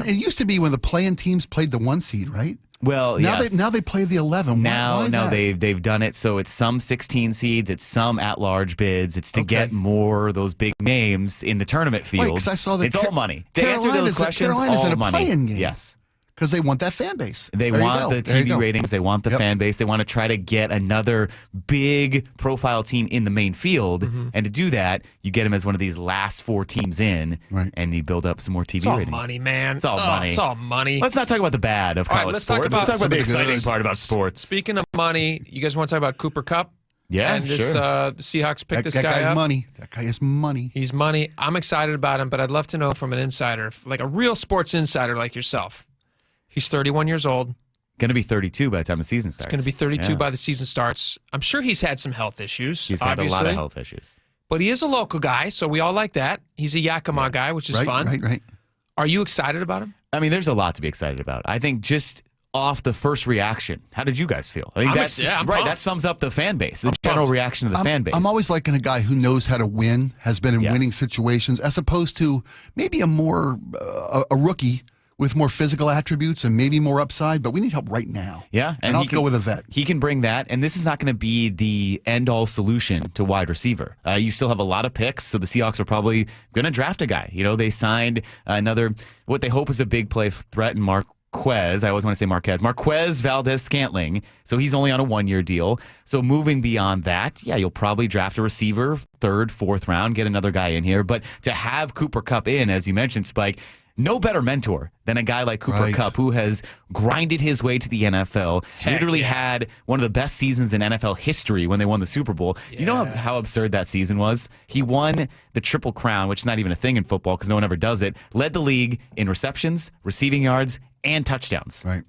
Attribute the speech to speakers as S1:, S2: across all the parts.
S1: It used to be when the play-in teams played the 1 seed, right?
S2: Well, yes.
S1: Now they play the 11. Why
S2: they've done it so it's some 16 seeds, it's some at-large bids. It's to get more of those big names in the tournament field.
S1: Right, because I saw that
S2: it's all money. To answer those questions,
S1: Carolina's
S2: all
S1: in a
S2: money.
S1: play-in game.
S2: Yes.
S1: Because they want that fan base.
S2: They want the TV ratings. They want the fan base. They want to try to get another big profile team in the main field. Mm-hmm. And to do that, you get them as one of these last 4 teams in, and you build up some more TV ratings.
S3: It's all money, man.
S2: It's all money.
S3: It's all money.
S2: Let's not talk about the bad of college sports. Let's talk about the exciting part about sports.
S3: Speaking of money, you guys want to talk about Cooper Kupp?
S2: Yeah,
S3: and this, the Seahawks picked this guy up.
S1: That guy's money. That guy is money.
S3: He's money. I'm excited about him, but I'd love to know from an insider, like a real sports insider like yourself. He's 31 years old.
S2: Going to be 32 by the time the season starts.
S3: He's going to be 32 by the season starts. I'm sure he's had some health issues.
S2: He's had a lot of health issues.
S3: But he is a local guy, so we all like that. He's a Yakima guy, which is fun.
S1: Right.
S3: Are you excited about him?
S2: I mean, there's a lot to be excited about. I think just off the first reaction, how did you guys feel? I think that sums up the fan base, the general reaction of the fan base.
S1: I'm always liking a guy who knows how to win, has been in winning situations, as opposed to maybe a rookie with more physical attributes and maybe more upside, but we need help right now.
S2: Yeah.
S1: And I'll go with a vet.
S2: He can bring that, and this is not going to be the end-all solution to wide receiver. You still have a lot of picks, so the Seahawks are probably going to draft a guy. You know, they signed another, what they hope is a big play threat in Marquez. I always want to say Marquez Valdez-Scantling. So he's only on a 1-year deal. So moving beyond that, you'll probably draft a receiver, 3rd, 4th round, get another guy in here. But to have Cooper Kupp in, as you mentioned, Spike, no better mentor than a guy like Cooper Kupp, who has grinded his way to the NFL, literally had one of the best seasons in NFL history when they won the Super Bowl. Yeah. You know how absurd that season was? He won the Triple Crown, which is not even a thing in football because no one ever does it, led the league in receptions, receiving yards, and touchdowns.
S1: Right.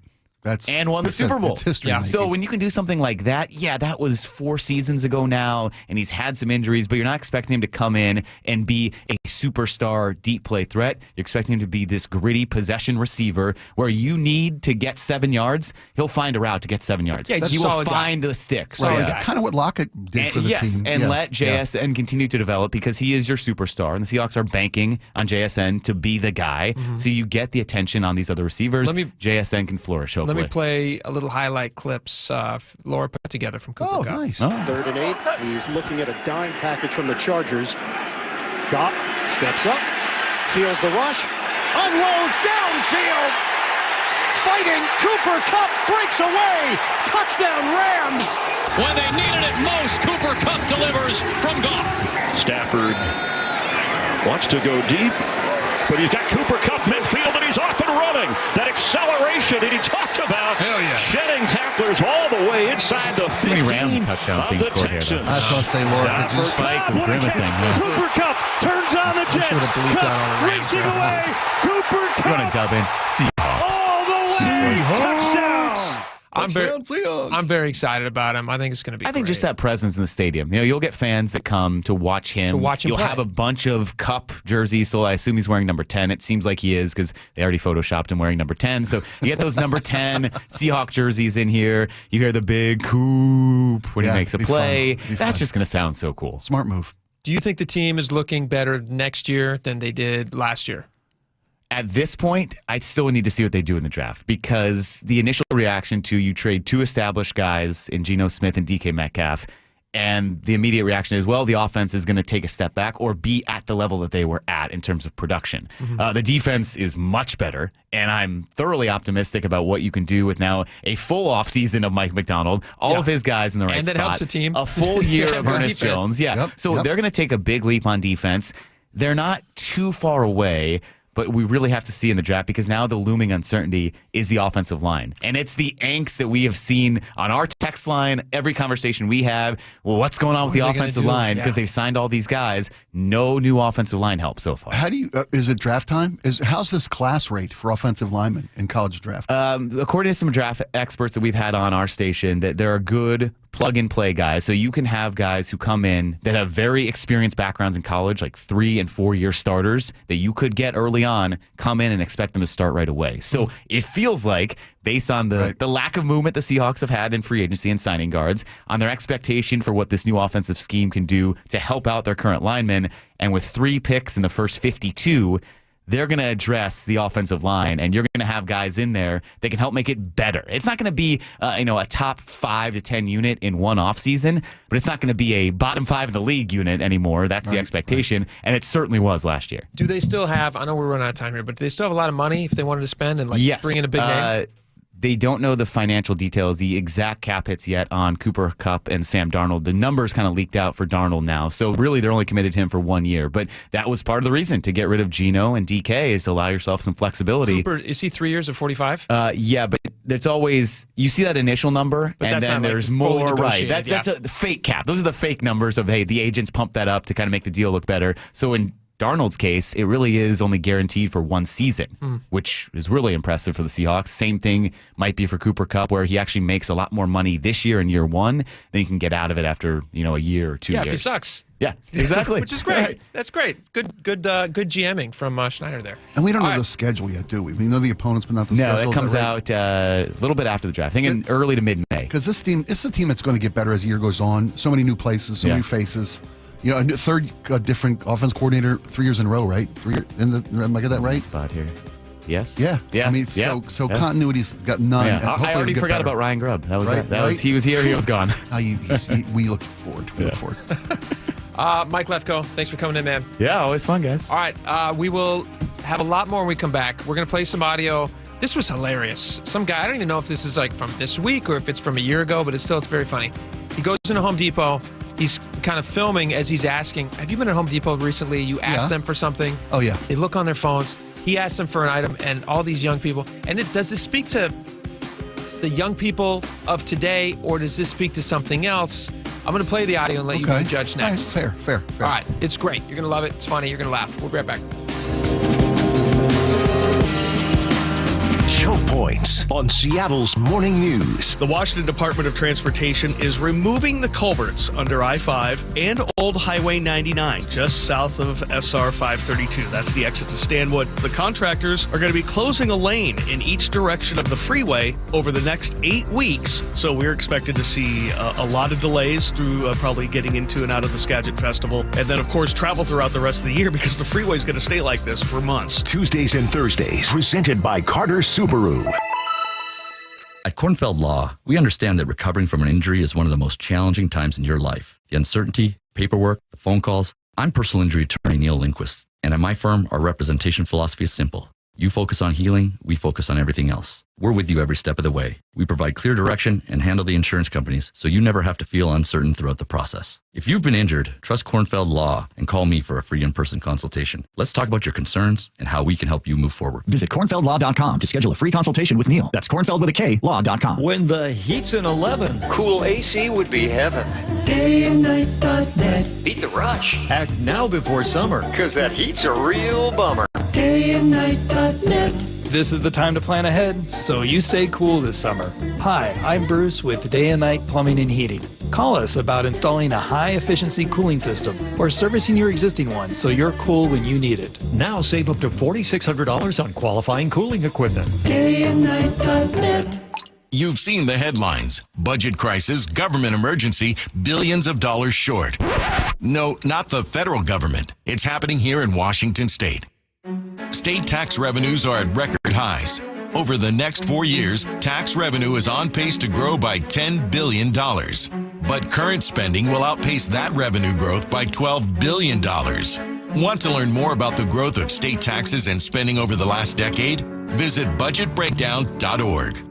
S2: And won the Super Bowl.
S1: It's history. Yeah.
S2: So when you can do something like that, that was 4 seasons ago now, and he's had some injuries, but you're not expecting him to come in and be a superstar deep play threat. You're expecting him to be this gritty possession receiver where you need to get 7 yards. He'll find a route to get 7 yards.
S3: Yeah,
S2: he will find the sticks.
S1: Right. It's kind of what Lockett did for the team.
S2: And let JSN continue to develop because he is your superstar, and the Seahawks are banking on JSN to be the guy. Mm-hmm. So you get the attention on these other receivers. JSN can flourish, hopefully.
S3: Let me play a little highlight clips Laura put together from Cooper Kupp.
S1: Nice.
S4: 3rd and 8. He's looking at a dime package from the Chargers. Goff steps up, feels the rush, unloads downfield. Fighting, Cooper Kupp breaks away. Touchdown Rams.
S5: When they needed it most, Cooper Kupp delivers from Goff.
S6: Stafford wants to go deep, but he's got Cooper Kupp midfield and he's off and running. That acceleration that he talked about. Shedding tacklers all the way inside the 15.
S2: Too many Rams touchdowns being scored here, though.
S1: That's what I say, Laura.
S2: Spike was grimacing.
S6: Cooper Kupp turns on the Jets. Racing away. Cooper Kupp.
S2: You want to dub in Seahawks.
S6: All the way. Touchdown.
S3: I'm very excited about him. I think it's going to be
S2: great. Just that presence in the stadium. You know, you'll get fans that come to watch him. You'll
S3: play.
S2: have a bunch of Kupp jerseys, so I assume he's wearing number 10. It seems like he is because they already photoshopped him wearing number 10. So you get those number 10 Seahawk jerseys in here. You hear the big Coop when he makes a play. That's just going to sound so cool.
S1: Smart move.
S3: Do you think the team is looking better next year than they did last year?
S2: At this point, I still need to see what they do in the draft because the initial reaction to you trade 2 established guys in Geno Smith and DK Metcalf, and the immediate reaction is, well, the offense is going to take a step back or be at the level that they were at in terms of production. Mm-hmm. The defense is much better, and I'm thoroughly optimistic about what you can do with now a full offseason of Mike McDonald, all of his guys in the right
S3: spot. And that helps the team.
S2: A full year of Ernest Jones. They're going to take a big leap on defense. They're not too far away, but we really have to see in the draft because now the looming uncertainty is the offensive line. And it's the angst that we have seen on our text line, every conversation we have. Well, what's going on with the offensive line? Because they've signed all these guys. No new offensive line help so far.
S1: How do you? Is it draft time? How's this class rate for offensive linemen in college draft?
S2: According to some draft experts that we've had on our station, that there are good plug-and-play guys. So you can have guys who come in that have very experienced backgrounds in college, like 3- and 4-year starters that you could get early on, come in and expect them to start right away. So it feels like, based on the lack of movement the Seahawks have had in free agency and signing guards, on their expectation for what this new offensive scheme can do to help out their current linemen, and with 3 picks in the first 52, they're going to address the offensive line, and you're going to have guys in there that can help make it better. It's not going to be a top 5 to 10 unit in one offseason, but it's not going to be a bottom 5 in the league unit anymore. That's the expectation, and it certainly was last year.
S3: Do they still have, I know we're running out of time here, but do they still have a lot of money if they wanted to spend and
S2: Yes.
S3: bring in a big name?
S2: They don't know the financial details, the exact cap hits yet on Cooper Kupp and Sam Darnold. The numbers kind of leaked out for Darnold now. So really, they're only committed to him for 1 year. But that was part of the reason to get rid of Geno and DK, is to allow yourself some flexibility.
S3: Cooper, is he 3 years or 45?
S2: Yeah, but there's always, you see that initial number,
S3: But
S2: and
S3: that's
S2: then
S3: not,
S2: there's
S3: like, fully
S2: more. Right.
S3: negotiated,
S2: That's a fake cap. Those are the fake numbers of, hey, the agents pumped that up to kind of make the deal look better. So in Darnold's case, it really is only guaranteed for 1 season, which is really impressive for the Seahawks. Same thing might be for Cooper Kupp, where he actually makes a lot more money this year in year 1 than he can get out of it after a year or 2 years.
S3: Yeah, if he sucks.
S2: Yeah, exactly.
S3: Which is great.
S2: Right.
S3: That's great. Good GMing from Schneider there.
S1: And we don't know
S3: All right.
S1: the schedule yet, do we? We know the opponents, but not the
S2: No,
S1: schedule.
S2: that comes out a little bit after the draft. I think in early to mid-May.
S1: Because this team, it's a team that's going to get better as the year goes on. So many new places, so many faces. A third different offense coordinator 3 years in a row, right? Am I get that right?
S2: Spot here. Yes.
S1: Yeah.
S2: Yeah.
S1: I mean,
S2: yeah.
S1: so continuity's got none.
S2: Yeah.
S1: and hopefully
S2: I
S1: it'll
S2: already
S1: get
S2: forgot
S1: better.
S2: about Ryan Grubb. That was
S1: Right,
S2: that was he was here, he was gone.
S1: We look forward. We look forward.
S3: Mike Lefko, thanks for coming in, man.
S2: Yeah, always fun, guys.
S3: All right, we will have a lot more when we come back. We're going to play some audio. This was hilarious. Some guy, I don't even know if this is like from this week or if it's from a year ago, but it's very funny. He goes into Home Depot. He's kind of filming as he's asking, have you been at Home Depot recently? You ask them for something.
S1: Oh, yeah.
S3: They look on their phones. He asks them for an item, and all these young people. And does this speak to the young people of today, or does this speak to something else? I'm going to play the audio and let you be the judge next.
S1: All right, fair.
S3: All right, it's great. You're going to love it. It's funny. You're going to laugh. We'll be right back.
S7: Choke points on Seattle's morning news.
S8: The Washington Department of Transportation is removing the culverts under I-5 and Old Highway 99, just south of SR 532. That's the exit to Stanwood. The contractors are going to be closing a lane in each direction of the freeway over the next 8 weeks. So we're expected to see a lot of delays through probably getting into and out of the Skagit Festival. And then, of course, travel throughout the rest of the year because the freeway is going to stay like this for months.
S7: Tuesdays and Thursdays, presented by Carter Subaru.
S9: At Kornfeld Law, we understand that recovering from an injury is one of the most challenging times in your life. The uncertainty, paperwork, the phone calls. I'm personal injury attorney Neil Lindquist, and at my firm, our representation philosophy is simple. You focus on healing, we focus on everything else. We're with you every step of the way. We provide clear direction and handle the insurance companies so you never have to feel uncertain throughout the process. If you've been injured, trust Kornfeld Law and call me for a free in-person consultation. Let's talk about your concerns and how we can help you move forward.
S10: Visit kornfeldlaw.com to schedule a free consultation with Neil. That's Kornfeld with a K, law.com.
S5: When the heat's an 11,
S11: Cool AC would be heaven.
S10: Dayandnight.net.
S11: Beat the rush.
S5: act now before summer.
S11: Cause that heat's a real bummer.
S10: Dayandnight.net.
S12: This is the time to plan ahead, so you stay cool this summer. Hi, I'm Bruce with Day and Night Plumbing and Heating. Call us about installing a high-efficiency cooling system or servicing your existing one so you're cool when you need it.
S5: Now save up to $4,600 on qualifying cooling equipment.
S10: Dayandnight.net.
S13: You've seen the headlines. Budget crisis, government emergency, billions of dollars short. No, not the federal government. It's happening here in Washington state. State tax revenues are at record highs. Over the next 4 years, tax revenue is on pace to grow by $10 billion. But current spending will outpace that revenue growth by $12 billion. Want to learn more about the growth of state taxes and spending over the last decade? Visit budgetbreakdown.org.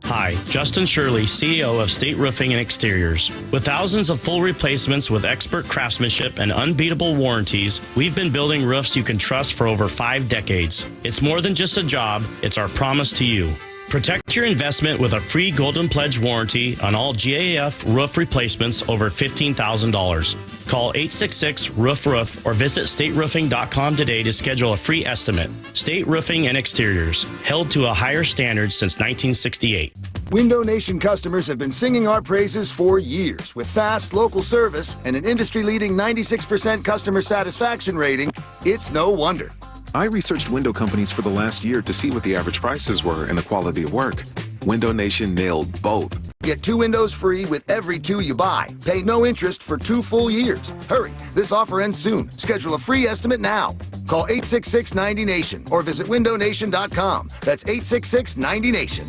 S14: Hi, Justin Shirley, CEO of State Roofing and Exteriors. With thousands of full replacements with expert craftsmanship and unbeatable warranties, we've been building roofs you can trust for over 5 decades. It's more than just a job, it's our promise to you. Protect your investment with a free Golden Pledge warranty on all GAF roof replacements over $15,000. Call 866-ROOF-ROOF or visit stateroofing.com today to schedule a free estimate. State Roofing and Exteriors, held to a higher standard since 1968.
S15: Window Nation customers have been singing our praises for years. With fast local service and an industry-leading 96% customer satisfaction rating, it's no wonder.
S16: I researched window companies for the last year to see what the average prices were and the quality of work. Window Nation nailed both.
S15: Get 2 windows free with every 2 you buy. Pay no interest for 2 full years. Hurry, this offer ends soon. Schedule a free estimate now. Call 866-90-NATION or visit windownation.com. That's 866-90-NATION.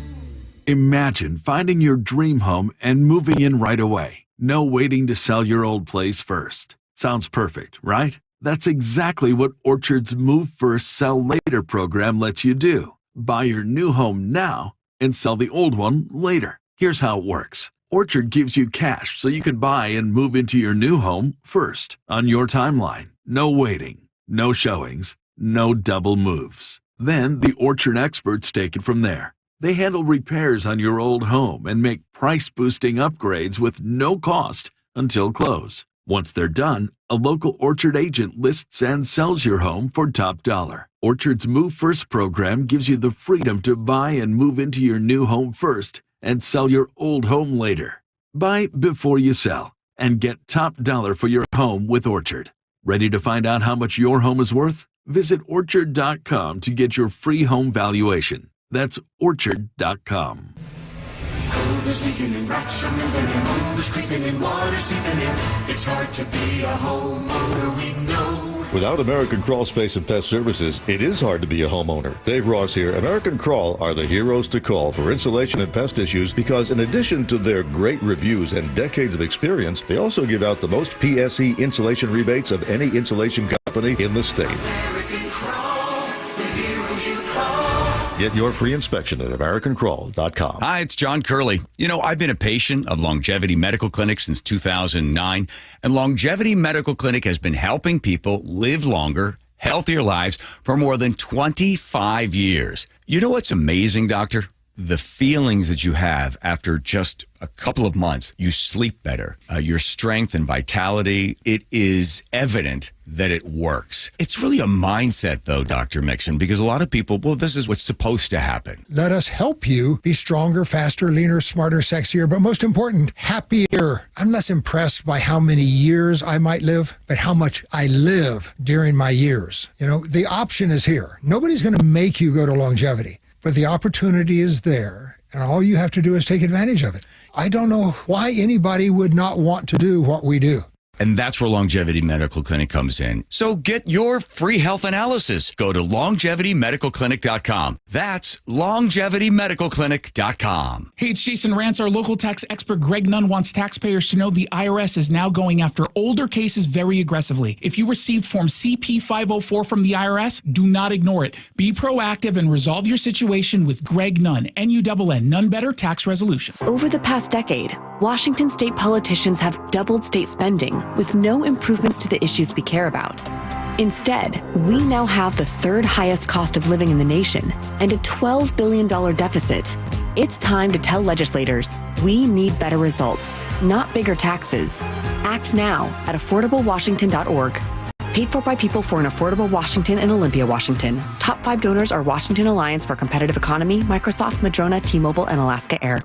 S17: Imagine finding your dream home and moving in right away. No waiting to sell your old place first. Sounds perfect, right? That's exactly what Orchard's Move First, Sell Later program lets you do. Buy your new home now and sell the old one later. Here's how it works. Orchard gives you cash so you can buy and move into your new home first on your timeline. No waiting, no showings, no double moves. Then the Orchard experts take it from there. They handle repairs on your old home and make price-boosting upgrades with no cost until close. Once they're done, a local Orchard agent lists and sells your home for top dollar. Orchard's Move First program gives you the freedom to buy and move into your new home first and sell your old home later. Buy before you sell and get top dollar for your home with Orchard. Ready to find out how much your home is worth? Visit Orchard.com to get your free home valuation. That's Orchard.com.
S18: Cold is leaking and rats are moving and mold is creeping and water seeping in. It's hard to be a homeowner, we know.
S19: Without American Crawl Space and Pest Services, it is hard to be a homeowner. Dave Ross here. American Crawl are the heroes to call for insulation and pest issues because in addition to their great reviews and decades of experience, they also give out the most PSE insulation rebates of any insulation company in the state.
S18: American Crawl, the heroes you call.
S19: Get your free inspection at AmericanCrawl.com.
S20: Hi, it's John Curley. You know, I've been a patient of Longevity Medical Clinic since 2009, and Longevity Medical Clinic has been helping people live longer, healthier lives for more than 25 years. You know what's amazing, Doctor? The feelings that you have after just a couple of months. You sleep better. Your strength and vitality, it is evident that it works. It's really a mindset, though, Dr. Mixon, because a lot of people, well, this is what's supposed to happen.
S21: Let us help you be stronger, faster, leaner, smarter, sexier, but most important, happier. I'm less impressed by how many years I might live, but how much I live during my years. You know, the option is here. Nobody's going to make you go to longevity. But the opportunity is there, and all you have to do is take advantage of it. I don't know why anybody would not want to do what we do.
S20: And that's where Longevity Medical Clinic comes in. So get your free health analysis. Go to LongevityMedicalClinic.com. That's LongevityMedicalClinic.com.
S22: Hey, it's Jason Rance. Our local tax expert Greg Nunn wants taxpayers to know the IRS is now going after older cases very aggressively. If you received Form CP-504 from the IRS, do not ignore it. Be proactive and resolve your situation with Greg Nunn, N-U-N-N, None Better Tax Resolution.
S23: Over the past decade, Washington state politicians have doubled state spending with no improvements to the issues we care about. Instead, we now have the third highest cost of living in the nation and a $12 billion deficit. It's time to tell legislators we need better results, not bigger taxes. Act now at affordablewashington.org. Paid for by people for an affordable Washington and Olympia, Washington. Top 5 donors are Washington Alliance for Competitive Economy, Microsoft, Madrona, T-Mobile, and Alaska Air.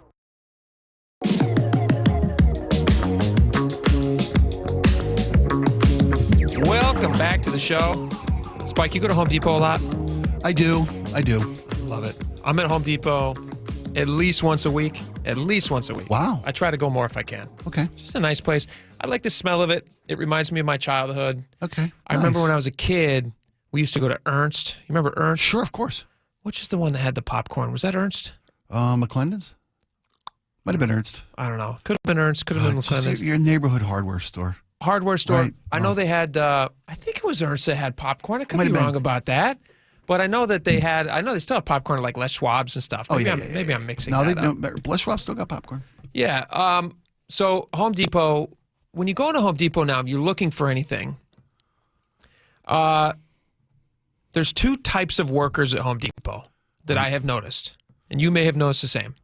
S3: Welcome back to the show. Spike, you go to Home Depot a lot?
S1: I do.
S3: Love it. I'm at Home Depot at least once a week.
S1: Wow.
S3: I try to go more if I can.
S1: Okay.
S3: Just a nice place. I like the smell of it. It reminds me of my childhood.
S1: Okay.
S3: I remember when I was a kid, we used to go to Ernst. You remember Ernst?
S1: Sure, of course.
S3: Which is the one that had the popcorn? Was that Ernst?
S1: McClendon's? Might have been Ernst.
S3: I don't know. Could have been Ernst. Could have been McClendon's.
S1: Your neighborhood hardware store.
S3: Hardware store.
S1: Right.
S3: I know they had, I think it was Ernst that had popcorn. I could be wrong about that. But I know that they had, I know they still have popcorn at like Les Schwab's and stuff. Maybe maybe I'm mixing that up.
S1: No, Les Schwab still got popcorn.
S3: Yeah. So Home Depot, when you go into Home Depot now, if you're looking for anything, there's 2 types of workers at Home Depot that I have noticed. And you may have noticed the same.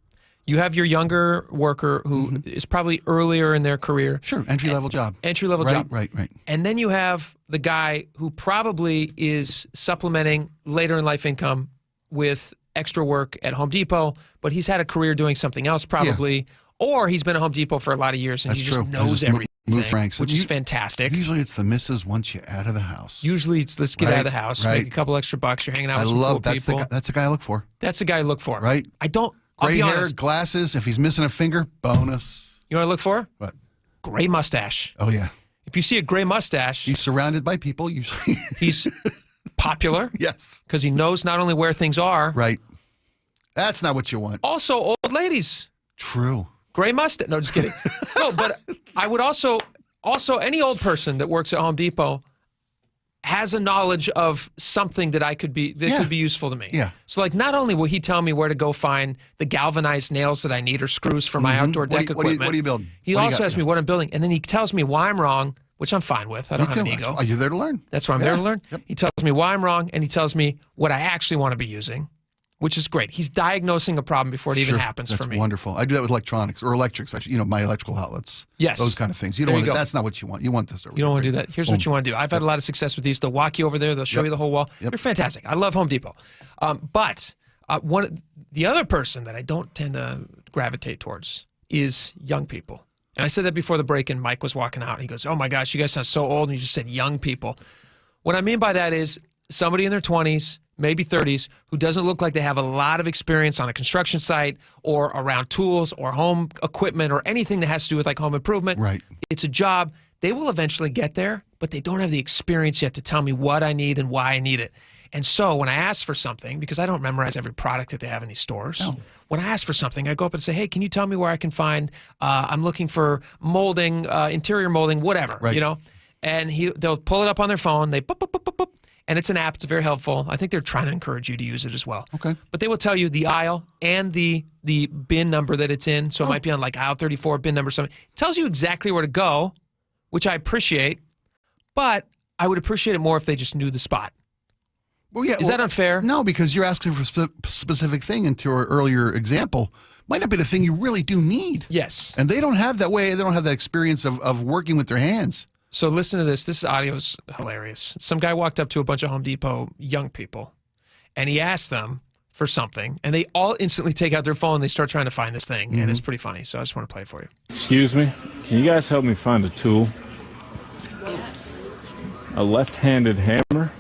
S3: You have your younger worker who is probably earlier in their career.
S1: Sure, entry-level job.
S3: Entry-level job.
S1: Right.
S3: And then you have the guy who probably is supplementing later in life income with extra work at Home Depot, but he's had a career doing something else probably, or he's been at Home Depot for a lot of years and he just knows everything, which is fantastic.
S1: Usually it's the missus wants you out of the house.
S3: Usually it's let's get out of the house, make a couple extra bucks, you're hanging out with some cool people.
S1: That's the guy I look for.
S3: That's the guy I look for.
S1: Right.
S3: I don't
S1: Gray hair,
S3: honest.
S1: glasses. If he's missing a finger, bonus.
S3: You know what I look for?
S1: What?
S3: Gray mustache.
S1: Oh, yeah.
S3: If you see a gray mustache,
S1: he's surrounded by people usually.
S3: He's popular.
S1: Yes.
S3: Because he knows not only where things are.
S1: Right. That's not what you want.
S3: Also, old ladies.
S1: True.
S3: Gray mustache. No, just kidding. No, but I would also any old person that works at Home Depot has a knowledge of something that could be useful to me.
S1: Yeah.
S3: So like not only will he tell me where to go find the galvanized nails that I need or screws for my outdoor deck equipment.
S1: What are you building?
S3: He also asks me what I'm building, and then he tells me why I'm wrong, which I'm fine with. I don't have an ego.
S1: You're there to learn.
S3: That's why I'm there to learn.
S1: Yep.
S3: He tells me why I'm wrong, and he tells me what I actually want to be using, which is great. He's diagnosing a problem before it even happens for me.
S1: That's wonderful. I do that with electronics or electrics. Actually, my electrical outlets.
S3: Yes.
S1: Those kind of things. You don't want that's not what you want. You want this.
S3: You don't want to do that. Here's what you want to do. I've had a lot of success with these. They'll walk you over there. They'll show you the whole wall. They're fantastic. I love Home Depot. But the other person that I don't tend to gravitate towards is young people. And I said that before the break, and Mike was walking out. He goes, "Oh my gosh, you guys sound so old," and you just said young people. What I mean by that is somebody in their 20s, maybe 30s, who doesn't look like they have a lot of experience on a construction site or around tools or home equipment or anything that has to do with like home improvement.
S1: Right.
S3: It's a job. They will eventually get there, but they don't have the experience yet to tell me what I need and why I need it. And so when I ask for something, because I don't memorize every product that they have in these stores, when I ask for something, I go up and say, "Hey, can you tell me where I can find, I'm looking for molding, interior molding, whatever," you know? And they'll pull it up on their phone. They boop, boop, boop, boop, boop. And it's an app. It's very helpful. I think they're trying to encourage you to use it as well.
S1: Okay.
S3: But they will tell you the aisle and the bin number that it's in. So it might be on like aisle 34, bin number something. It tells you exactly where to go, which I appreciate. But I would appreciate it more if they just knew the spot.
S1: Well, yeah.
S3: Is that unfair?
S1: No, because you're asking for a specific thing. And to our earlier example, might not be the thing you really do need.
S3: Yes.
S1: And they don't have that way. They don't have that experience of working with their hands.
S3: So listen to this. This audio is hilarious. Some guy walked up to a bunch of Home Depot young people, and he asked them for something, and they all instantly take out their phone and they start trying to find this thing, and it's pretty funny. So I just want to play it for you.
S2: Excuse me, can you guys help me find a tool? A left-handed hammer?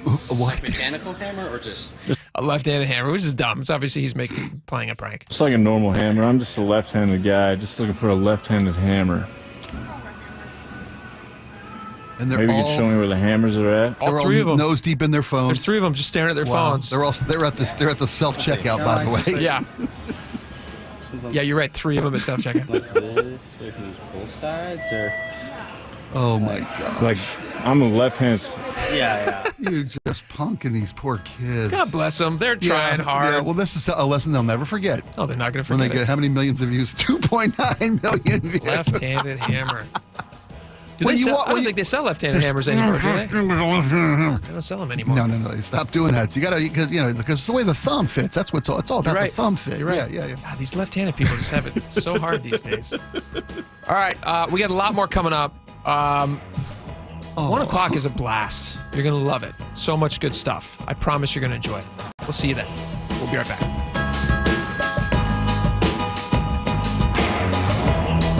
S1: What?
S5: Mechanical hammer or just
S3: a left-handed hammer, which is dumb. It's obviously he's playing a prank.
S2: It's like a normal hammer. I'm just a left-handed guy, just looking for a left-handed hammer.
S1: And
S2: maybe you can show me where the hammers are at.
S3: All three of them,
S1: nose deep in their phones.
S3: There's three of them just staring at their phones.
S1: They're at the self-checkout, by the way.
S3: Yeah. Yeah, you're right. Three of them at self-checkout.
S5: like this? Or can you use both sides or?
S1: Oh my God!
S2: Like I'm a left-handed.
S5: Yeah.
S1: You're just punking these poor kids.
S3: God bless them. They're trying hard.
S1: Yeah, well, this is a lesson they'll never forget.
S3: Oh, they're not going to
S1: When
S3: forget
S1: they get how many millions of views? 2.9 million views.
S3: Left-handed hammer. I
S1: When you
S3: don't
S1: walk- when
S3: think they sell left-handed hammers anymore, do they? They don't sell them anymore.
S1: No. They stop doing that. So you got to because it's the way the thumb fits. That's what's it's all about.
S3: You're right.
S1: The thumb fit.
S3: You're right.
S1: Yeah.
S3: God, these left-handed people just have it so hard these days. All right, we got a lot more coming up. 1 o'clock is a blast. You're going to love it. So much good stuff. I promise you're going to enjoy it. We'll see you then. We'll be right back.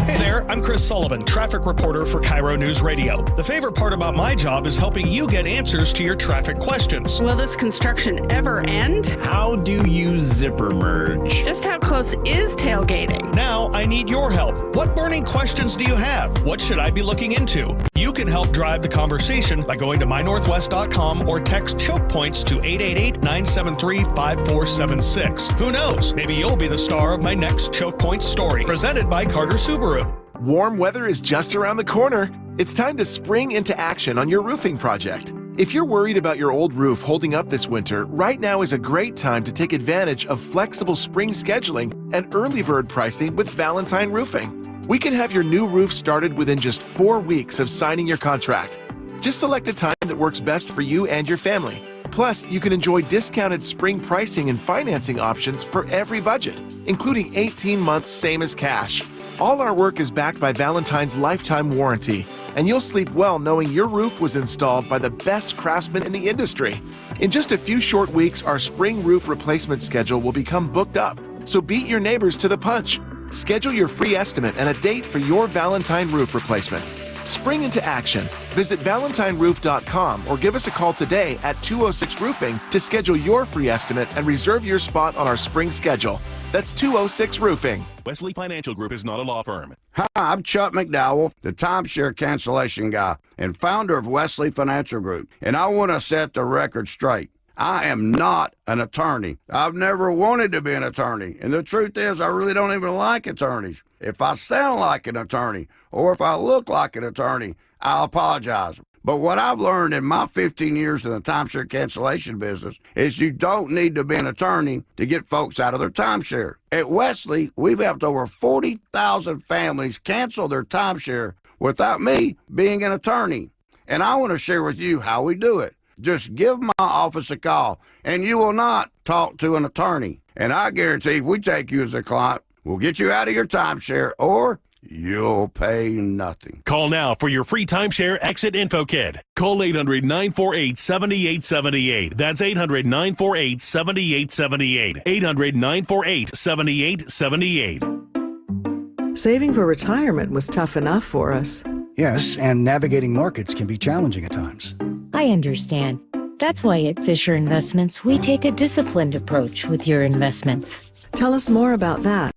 S8: Hey there, I'm Chris Sullivan, traffic reporter for KIRO Newsradio. The favorite part about my job is helping you get answers to your traffic questions.
S4: Will this construction ever end?
S6: How do you zipper merge?
S4: Just how close is tailgating?
S8: Now I need your help. What burning questions do you have? What should I be looking into? You can help drive the conversation by going to mynorthwest.com or text choke points to 888-973-5476. Who knows? Maybe you'll be the star of my next Choke Points story. Presented by Carter Subaru.
S24: Warm weather is just around the corner. It's time to spring into action on your roofing project. If you're worried about your old roof holding up this winter, right now is a great time to take advantage of flexible spring scheduling and early bird pricing with Valentine Roofing. We can have your new roof started within just 4 weeks of signing your contract. Just select a time that works best for you and your family. Plus, you can enjoy discounted spring pricing and financing options for every budget, including 18 months same as cash. All our work is backed by Valentine's lifetime warranty, and you'll sleep well knowing your roof was installed by the best craftsmen in the industry. In just a few short weeks, our spring roof replacement schedule will become booked up, so beat your neighbors to the punch. Schedule your free estimate and a date for your Valentine roof replacement. Spring into action. Visit ValentineRoof.com or give us a call today at 206-ROOFING to schedule your free estimate and reserve your spot on our spring schedule. That's 206-ROOFING.
S7: Wesley Financial Group is not a law firm.
S9: Hi, I'm Chuck McDowell, the timeshare cancellation guy and founder of Wesley Financial Group, and I want to set the record straight. I am not an attorney. I've never wanted to be an attorney, and the truth is I really don't even like attorneys. If I sound like an attorney or if I look like an attorney, I'll apologize. But what I've learned in my 15 years in the timeshare cancellation business is you don't need to be an attorney to get folks out of their timeshare. At Wesley, we've helped over 40,000 families cancel their timeshare without me being an attorney. And I want to share with you how we do it. Just give my office a call, and you will not talk to an attorney. And I guarantee if we take you as a client, we'll get you out of your timeshare, or you'll pay nothing.
S7: Call now for your free timeshare exit info kit. Call 800-948-7878. That's 800-948-7878. 800-948-7878.
S11: Saving for retirement was tough enough for us.
S12: Yes, and navigating markets can be challenging at times.
S25: I understand. That's why at Fisher Investments, we take a disciplined approach with your investments.
S11: Tell us more about that.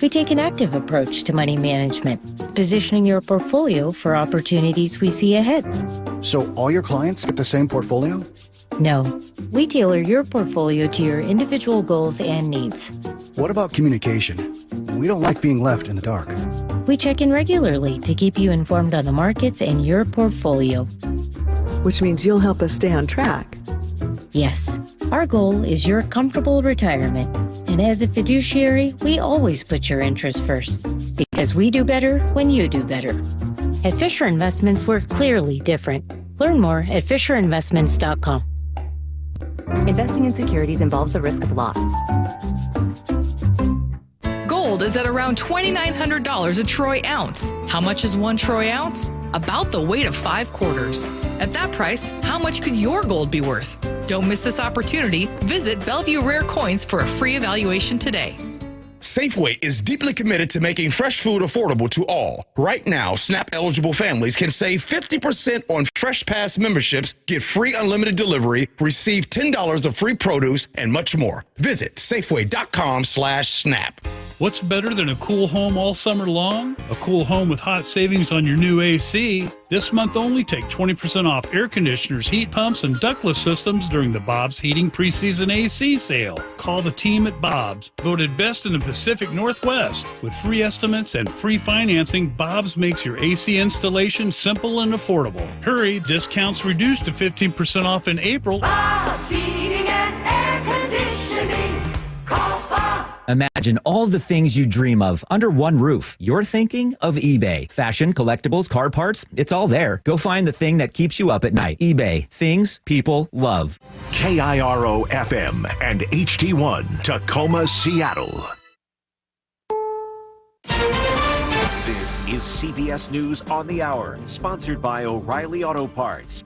S25: We take an active approach to money management, positioning your portfolio for opportunities we see ahead.
S12: So all your clients get the same portfolio?
S25: No, we tailor your portfolio to your individual goals and needs.
S12: What about communication? We don't like being left in the dark.
S25: We check in regularly to keep you informed on the markets and your portfolio.
S11: Which means you'll help us stay on track.
S25: Yes, our goal is your comfortable retirement. And as a fiduciary, we always put your interests first, because we do better when you do better. At Fisher Investments, we're clearly different. Learn more at FisherInvestments.com.
S23: Investing in securities involves the risk of loss.
S26: Gold is at around $2,900 a troy ounce. How much is 1 troy ounce? About the weight of 5 quarters. At that price, how much could your gold be worth? Don't miss this opportunity. Visit Bellevue Rare Coins for a free evaluation today.
S27: Safeway is deeply committed to making fresh food affordable to all. Right now, SNAP-eligible families can save 50% on Fresh Pass memberships, get free unlimited delivery, receive $10 of free produce, and much more. Visit Safeway.com/SNAP.
S28: What's better than a cool home all summer long? A cool home with hot savings on your new AC. This month only, take 20% off air conditioners, heat pumps, and ductless systems during the Bob's Heating Preseason AC sale. Call the team at Bob's, voted best in the Pacific Northwest. With free estimates and free financing, Bob's makes your AC installation simple and affordable. Hurry, discounts reduced to 15% off in April.
S18: Bob's Heating and Air Conditioning. Call Bob.
S29: Imagine all the things you dream of under one roof. You're thinking of eBay. Fashion, collectibles, car parts, it's all there. Go find the thing that keeps you up at night. eBay. Things people love.
S30: KIRO FM and HD1 Tacoma, Seattle.
S31: This is CBS News on the Hour, sponsored by O'Reilly Auto Parts.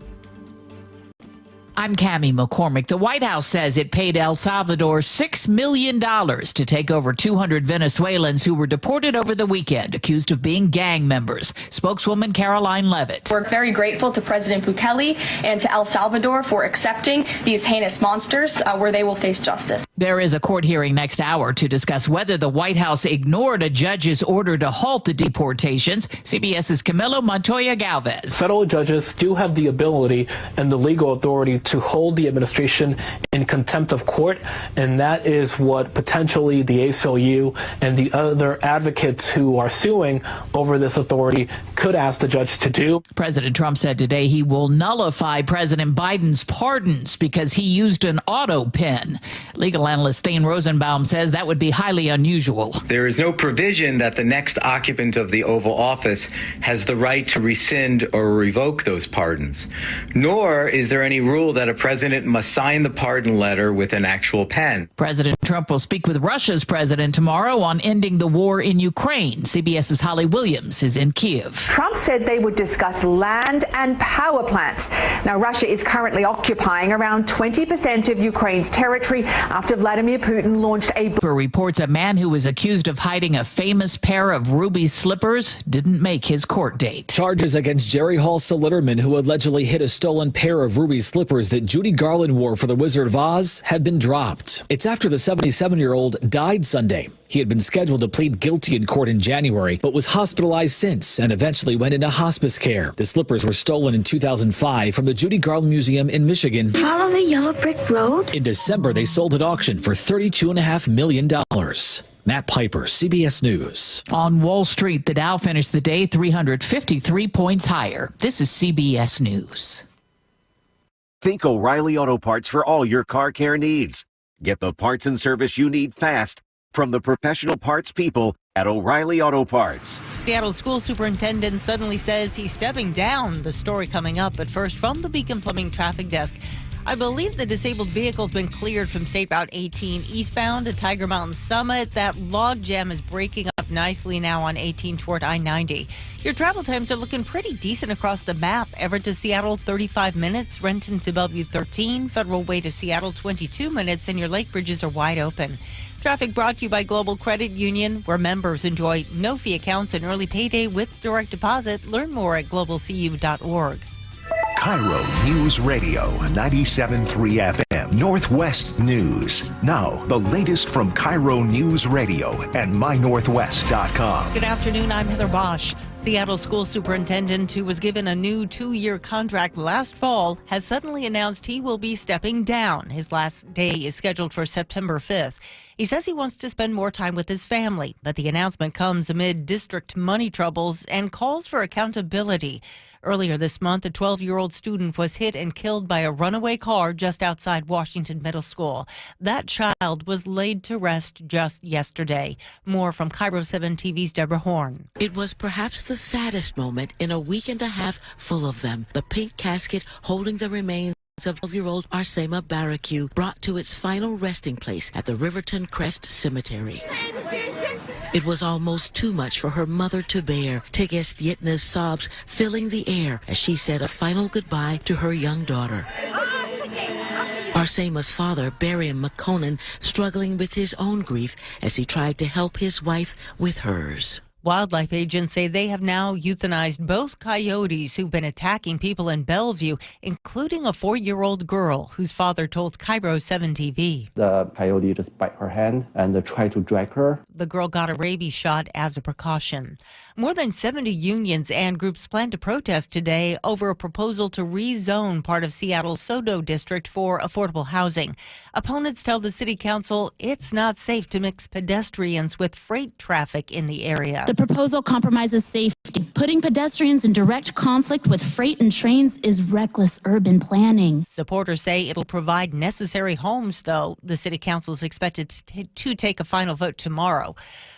S32: I'm Cammie McCormick. The White House says it paid El Salvador $6 million to take over 200 Venezuelans who were deported over the weekend, accused of being gang members. Spokeswoman Caroline Levitt.
S33: We're very grateful to President Bukele and to El Salvador for accepting these heinous monsters where they will face justice.
S32: There is a court hearing next hour to discuss whether the White House ignored a judge's order to halt the deportations. CBS's Camilo Montoya Galvez.
S34: Federal judges do have the ability and the legal authority to hold the administration in contempt of court, and that is what potentially the ACLU and the other advocates who are suing over this authority could ask the judge to do.
S32: President Trump said today he will nullify President Biden's pardons because he used an auto pen. Legal analyst Thane Rosenbaum says that would be highly unusual.
S35: There is no provision that the next occupant of the Oval Office has the right to rescind or revoke those pardons, nor is there any rule rule that a president must sign the pardon letter with an actual pen.
S32: President Trump will speak with Russia's president tomorrow on ending the war in Ukraine. CBS's Holly Williams is in Kyiv.
S1: Trump said they would discuss land and power plants. Now, Russia is currently occupying around 20% of Ukraine's territory after Vladimir Putin launched a...
S32: Reports a man who was accused of hiding a famous pair of ruby slippers didn't make his court date.
S2: Charges against Jerry Hall Silitterman, who allegedly hid a stolen pair of ruby slippers that Judy Garland wore for The Wizard of Oz, have been dropped. It's after the 77-year-old died Sunday. He had been scheduled to plead guilty in court in January, but was hospitalized since and eventually went into hospice care. The slippers were stolen in 2005 from the Judy Garland Museum in Michigan.
S3: Follow the yellow brick road.
S2: In December, they sold at auction for $32.5 million. Matt Piper, CBS News.
S32: On Wall Street, the Dow finished the day 353 points higher. This is CBS News.
S31: Think O'Reilly Auto Parts for all your car care needs. Get the parts and service you need fast from the professional parts people at O'Reilly Auto Parts.
S5: Seattle school superintendent suddenly says he's stepping down. The story coming up, but first from the Beacon Plumbing traffic desk. I believe the disabled vehicle's been cleared from State Route 18 eastbound to Tiger Mountain Summit. That log jam is breaking up nicely now on 18 toward I-90. Your travel times are looking pretty decent across the map. Everett to Seattle, 35 minutes. Renton to Bellevue, 13. Federal Way to Seattle, 22 minutes. And your lake bridges are wide open. Traffic brought to you by Global Credit Union, where members enjoy no-fee accounts and early payday with direct deposit. Learn more at globalcu.org.
S30: KIRO Newsradio, 97.3 FM, Northwest News. Now, the latest from KIRO Newsradio and mynorthwest.com.
S5: Good afternoon, I'm Heather Bosch. Seattle school superintendent, who was given a new 2-year contract last fall, has suddenly announced he will be stepping down. His last day is scheduled for September 5th. He says he wants to spend more time with his family, but the announcement comes amid district money troubles and calls for accountability. Earlier this month, a 12-year-old student was hit and killed by a runaway car just outside Washington Middle School. That child was laid to rest just yesterday. More from KIRO 7 TV's Deborah Horn.
S6: It was perhaps the saddest moment in a week and a half full of them. The pink casket holding the remains of 12-year-old Arsema Baracu brought to its final resting place at the Riverton Crest Cemetery. It was almost too much for her mother to bear, Tigist Yitna's sobs filling the air as she said a final goodbye to her young daughter. Arsema's father, Barry McConan, struggling with his own grief as he tried to help his wife with hers.
S5: Wildlife agents say they have now euthanized both coyotes who've been attacking people in Bellevue, including a 4-year-old girl whose father told KIRO 7 TV.
S10: The coyote just bite her hand and try to drag her.
S5: The girl got a rabies shot as a precaution. More than 70 unions and groups plan to protest today over a proposal to rezone part of Seattle's Sodo district for affordable housing. Opponents tell the city council it's not safe to mix pedestrians with freight traffic in the area.
S13: The proposal compromises safety. Putting pedestrians in direct conflict with freight and trains is reckless urban planning.
S5: Supporters say it'll provide necessary homes, though. The city council is expected to take a final vote tomorrow.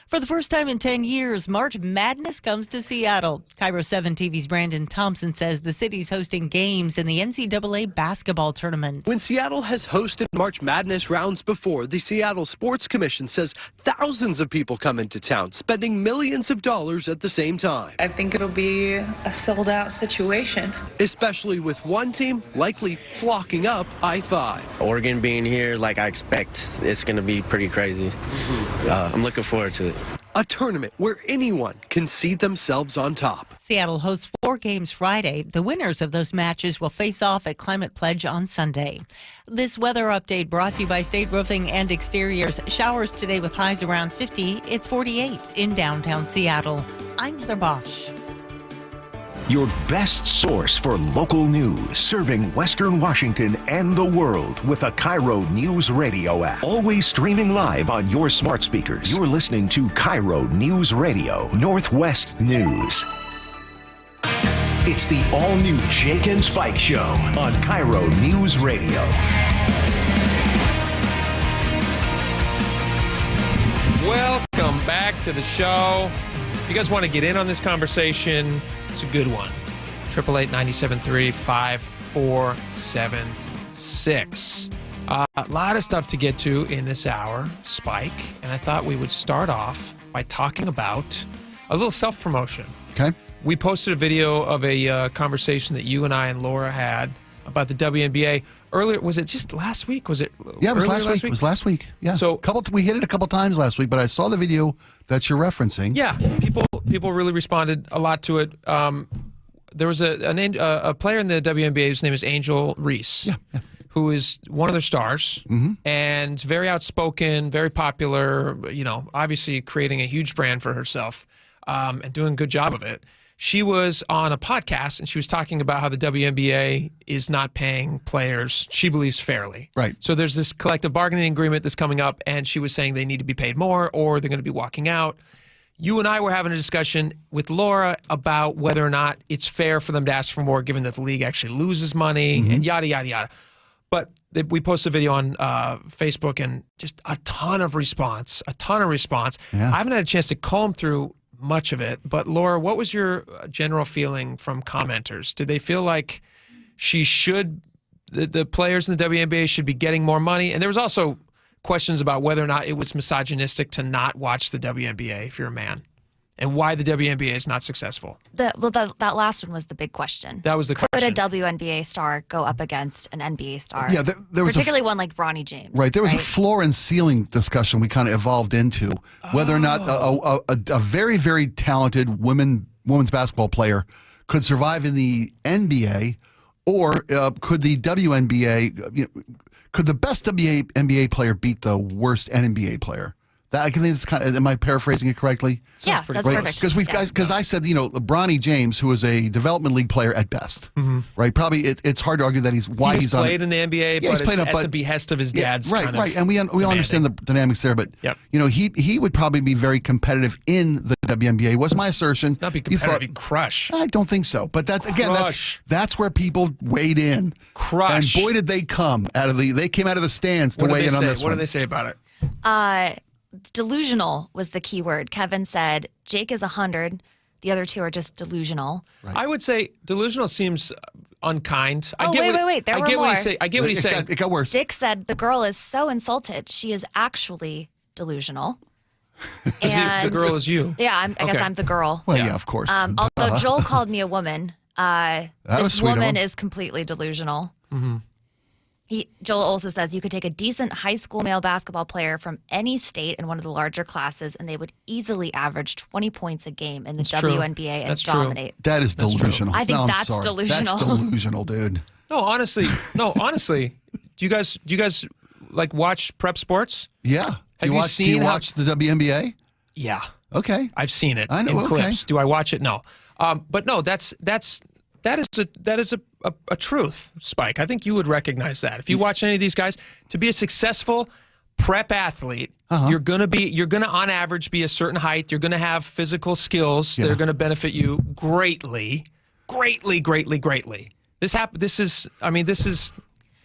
S5: For the first time in 10 years, March Madness comes to Seattle. KIRO 7 TV's Brandon Thompson says the city's hosting games in the NCAA basketball tournament.
S14: When Seattle has hosted March Madness rounds before, the Seattle Sports Commission says thousands of people come into town, spending millions of dollars at the same time.
S15: I think it'll be a sold-out situation.
S14: Especially with one team likely flocking up I-5.
S16: Oregon being here, like I expect, it's going to be pretty crazy. I'm looking forward to it.
S14: A tournament where anyone can see themselves on top.
S5: Seattle hosts 4 games Friday. The winners of those matches will face off at Climate Pledge on Sunday. This weather update brought to you by State Roofing and Exteriors. Showers today with highs around 50. It's 48 in downtown Seattle. I'm Heather Bosch.
S30: Your best source for local news, serving Western Washington and the world with a KIRO News Radio app. Always streaming live on your smart speakers. You're listening to KIRO News Radio, Northwest News. It's the all-new Jake and Spike Show on KIRO News Radio.
S17: Welcome back to the show. If you guys want to get in on this conversation, it's a good one. 888-973-5477. 6. A lot of stuff to get to in this hour, Spike, and I thought we would start off by talking about a little self-promotion.
S4: Okay.
S17: We posted a video of a conversation that you and I and Laura had about the WNBA earlier. Was it just last week? Was it?
S4: Yeah, it was last week. It was last week. Yeah.
S17: So
S4: we hit it a couple times last week, but I saw the video that you're referencing.
S17: Yeah, people really responded a lot to it. There was a player in the WNBA whose name is Angel Reese.
S4: Yeah.
S17: Who is one of their stars and very outspoken, very popular, obviously creating a huge brand for herself and doing a good job of it. She was on a podcast and she was talking about how the WNBA is not paying players, she believes, fairly.
S4: Right.
S17: So there's this collective bargaining agreement that's coming up and she was saying they need to be paid more or they're going to be walking out. You and I were having a discussion with Laura about whether or not it's fair for them to ask for more given that the league actually loses money and yada, yada, yada. But we posted a video on Facebook and just a ton of response.
S4: Yeah.
S17: I haven't had a chance to comb through much of it. But Laura, what was your general feeling from commenters? Did they feel like the players in the WNBA should be getting more money? And there was also questions about whether or not it was misogynistic to not watch the WNBA if you're a man. And why the WNBA is not successful.
S7: That last one was the big question.
S17: That was the question.
S7: Could a WNBA star go up against an NBA star?
S4: Yeah, there was
S7: particularly one like Bronny James.
S4: Right, there was a floor and ceiling discussion we kind of evolved into whether or not a very, very talented women's basketball player could survive in the NBA, or could the WNBA, could the best WNBA player beat the worst NBA player? I think it's kind of, am I paraphrasing it correctly?
S7: Yeah, that's perfect.
S4: Because I said, Bronny James, who is a development league player at best, right? Probably it's hard to argue that he's
S17: played in the NBA, but it's at the behest of his dad's kind of
S4: right, and we all understand the dynamics there. But he would probably be very competitive in the WNBA. Was my assertion?
S17: Not be competitive, he'd crush.
S4: I don't think so. But that's where people weighed in.
S17: Crush.
S4: And boy, did they come out of they came out of the stands to weigh in on this one.
S17: What do they say about it?
S7: Delusional was the key word. Kevin said Jake is 100. The other two are just delusional.
S4: Right.
S17: I would say delusional seems unkind.
S7: Oh, wait. There were more.
S17: I get what he's saying.
S4: It got worse.
S7: Dick said the girl is so insulted. She is actually delusional.
S17: And the girl is you.
S7: Yeah, I guess I'm the girl.
S4: Well, yeah, of course.
S7: Although Joel called me a woman, this woman is completely delusional.
S17: Mm-hmm.
S7: Joel also says you could take a decent high school male basketball player from any state in one of the larger classes, and they would easily average 20 points a game in the WNBA and dominate.
S4: That is delusional.
S7: I think that's delusional.
S4: That's delusional, dude.
S17: No, honestly. Do you guys like watch prep sports?
S4: Yeah.
S17: Do you
S4: watch the WNBA?
S17: Yeah.
S4: Okay.
S17: I've seen it.
S4: I know.
S17: In clips. Do I watch it? No. But no, that is a truth, Spike. I think you would recognize that. If you watch any of these guys, to be a successful prep athlete, you're gonna on average be a certain height. You're gonna have physical skills that are gonna benefit you greatly.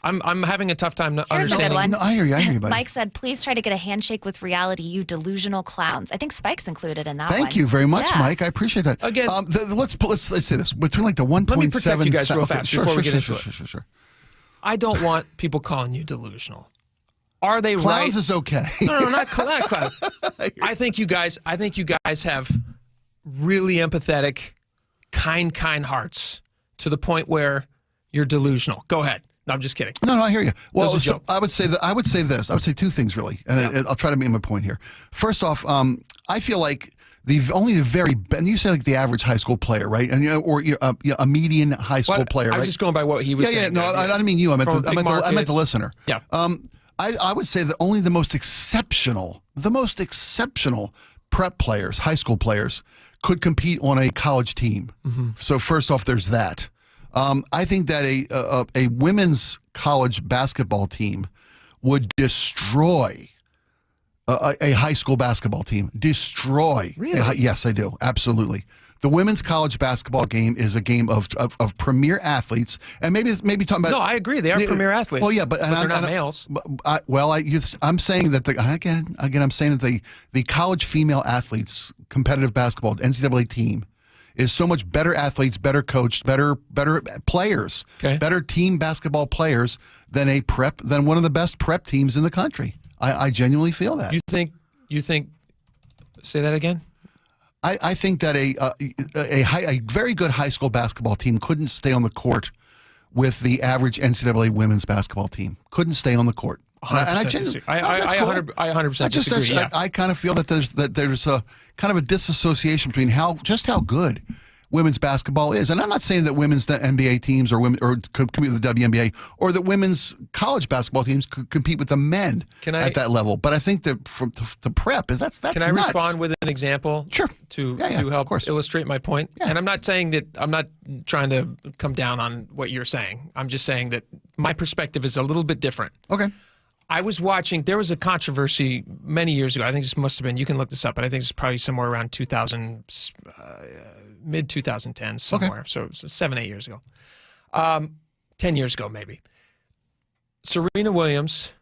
S17: I'm having a tough time understanding.
S7: Here's a good one.
S4: No, I hear you, buddy.
S7: Mike said, please try to get a handshake with reality, you delusional clowns. I think Spike's included in that one.
S4: Thank you very much,
S7: Yeah.
S4: Mike. I appreciate that.
S17: Again,
S4: let's say this. Between like the 1.7...
S17: Let me protect you guys real fast before we get into it.
S4: Sure.
S17: I don't want people calling you delusional. Are they right?
S4: Clowns is okay.
S17: No, not clown. I think you guys have really empathetic, kind hearts to the point where you're delusional. Go ahead. No, I'm just kidding.
S4: No, I hear you. Well,
S17: so
S4: I would say this. I would say two things really, and I'll try to make my point here. First off, I feel like and you say like the average high school player, right? And or a median high school player.
S17: I'm
S4: right?
S17: just going by what he was saying.
S4: No, I didn't mean you. I meant the listener.
S17: Yeah.
S4: I would say that only the most exceptional prep players, high school players, could compete on a college team.
S17: Mm-hmm.
S4: So first off, there's that. I think that a women's college basketball team would destroy a high school basketball team. Destroy.
S17: Really?
S4: Yes, I do. Absolutely. The women's college basketball game is a game of premier athletes, and maybe talking about.
S17: No, I agree. They are premier athletes.
S4: Well, yeah, but
S17: they're not males.
S4: I'm saying that I'm saying that the college female athletes competitive basketball NCAA team is so much better athletes, better coached, better players, better team basketball players than one of the best prep teams in the country. I genuinely feel that.
S17: You think? Say that again.
S4: I think that a very good high school basketball team couldn't stay on the court with the average NCAA women's basketball team. Couldn't stay on the court.
S17: 100%. I 100% disagree.
S4: I kind of feel that there's a kind of a disassociation between how good women's basketball is, and I'm not saying that women's NBA teams or could compete with the WNBA, or that women's college basketball teams could compete with the men at that level. But I think that from the prep is that's
S17: Can I
S4: nuts.
S17: respond with an example?
S4: Sure.
S17: To help illustrate my point. Yeah. And I'm not saying that I'm not trying to come down on what you're saying. I'm just saying that my perspective is a little bit different.
S4: Okay.
S17: I was watching, there was a controversy many years ago. I think this must have been, you can look this up, but I think it's probably somewhere around 2000, mid-2010s somewhere. So 7-8 years ago. 10 years ago, maybe. Serena Williams,